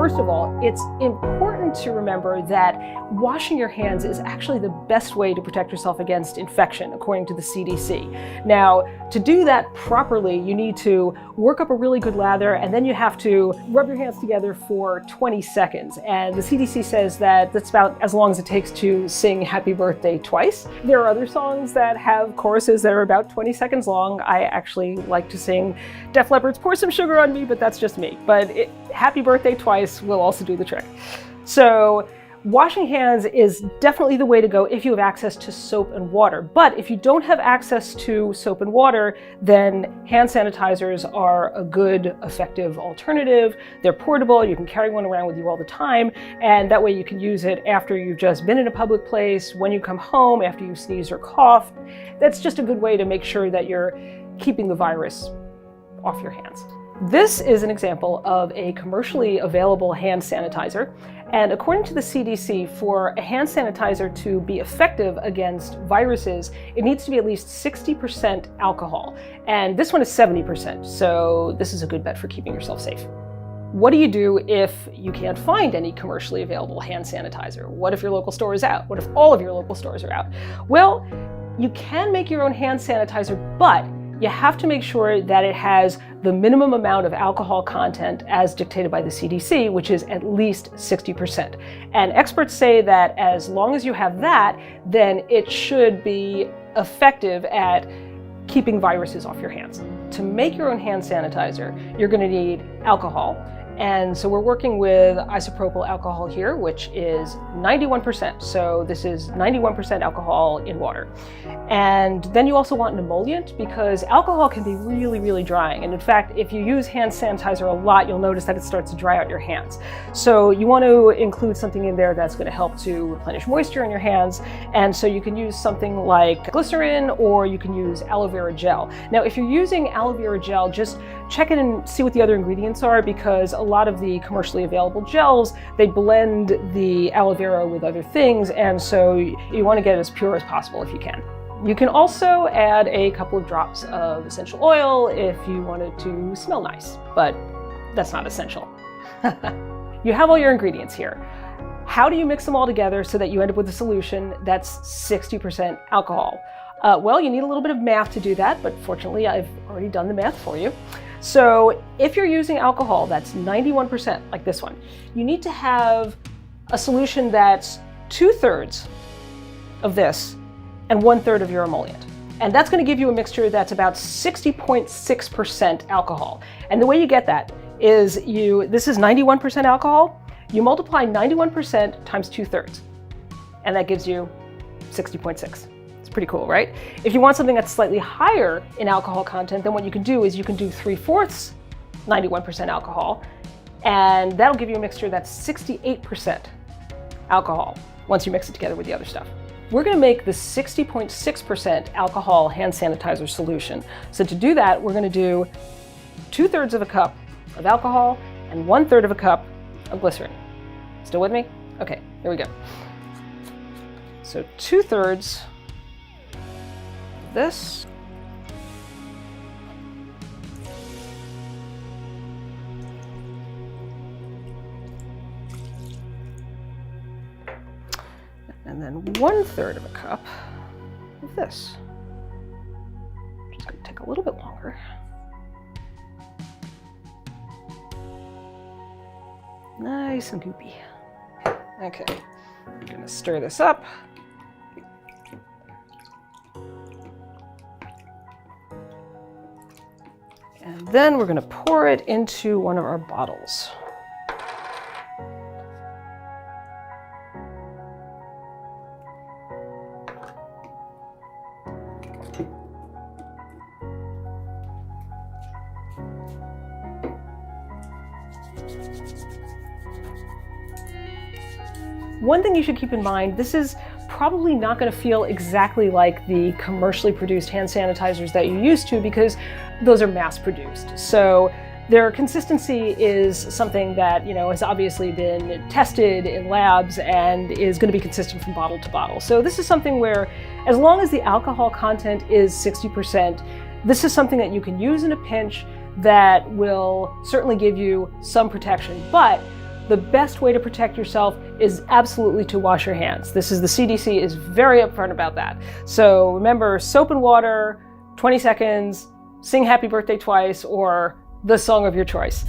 First of all, it's important to remember that washing your hands is actually the best way to protect yourself against infection, according to the CDC. Now, to do that properly, you need to work up a really good lather, and then you have to rub your hands together for 20 seconds. And the CDC says that that's about as long as it takes to sing Happy Birthday twice. There are other songs that have choruses that are about 20 seconds long. I actually like to sing Def Leppard's Pour Some Sugar on Me, but that's just me. But Happy Birthday twice will also do the trick. So washing hands is definitely the way to go if you have access to soap and water. But if you don't have access to soap and water, then hand sanitizers are a good, effective alternative. They're portable, you can carry one around with you all the time, and that way you can use it after you've just been in a public place, when you come home, after you sneeze or cough. That's just a good way to make sure that you're keeping the virus off your hands. This is an example of a commercially available hand sanitizer. And according to the CDC, for a hand sanitizer to be effective against viruses, it needs to be at least 60% alcohol. And this one is 70%, so this is a good bet for keeping yourself safe. What do you do if you can't find any commercially available hand sanitizer? What if your local store is out? What if all of your local stores are out? Well, you can make your own hand sanitizer, but you have to make sure that it has the minimum amount of alcohol content as dictated by the CDC, which is at least 60%. And experts say that as long as you have that, then it should be effective at keeping viruses off your hands. To make your own hand sanitizer, you're going to need alcohol. And so we're working with isopropyl alcohol here, which is 91%. So this is 91% alcohol in water. And then you also want an emollient, because alcohol can be really, really drying. And in fact, if you use hand sanitizer a lot, you'll notice that it starts to dry out your hands. So you want to include something in there that's going to help to replenish moisture in your hands. And so you can use something like glycerin, or you can use aloe vera gel. Now, if you're using aloe vera gel, just check it and see what the other ingredients are, because a lot of the commercially available gels, they blend the aloe vera with other things, and so you want to get it as pure as possible if you can. You can also add a couple of drops of essential oil if you wanted to smell nice, but that's not essential. You have all your ingredients here. How do you mix them all together so that you end up with a solution that's 60% alcohol? Well, you need a little bit of math to do that, but fortunately I've already done the math for you. So if you're using alcohol that's 91%, like this one, you need to have a solution that's 2/3 of this and 1/3 of your emollient. And that's going to give you a mixture that's about 60.6% alcohol. And the way you get that is this is 91% alcohol, you multiply 91% times 2/3, and that gives you 60.6. Pretty cool, right? If you want something that's slightly higher in alcohol content, then what you can do is you can do 3/4 91% alcohol, and that'll give you a mixture that's 68% alcohol once you mix it together with the other stuff. We're going to make the 60.6% alcohol hand sanitizer solution. So to do that, we're going to do 2/3 of a cup of alcohol and 1/3 of a cup of glycerin. Still with me? Okay, here we go. So 2/3 this. And then 1/3 of a cup of this. Which is going to take a little bit longer. Nice and goopy. Okay, I'm going to stir this up. And then we're going to pour it into one of our bottles. One thing you should keep in mind, this is probably not going to feel exactly like the commercially produced hand sanitizers that you're used to, because those are mass produced. So their consistency is something that, has obviously been tested in labs and is going to be consistent from bottle to bottle. So this is something where, as long as the alcohol content is 60%, this is something that you can use in a pinch that will certainly give you some protection. But the best way to protect yourself is absolutely to wash your hands. The CDC is very upfront about that. So remember, soap and water, 20 seconds, sing happy birthday twice, or the song of your choice.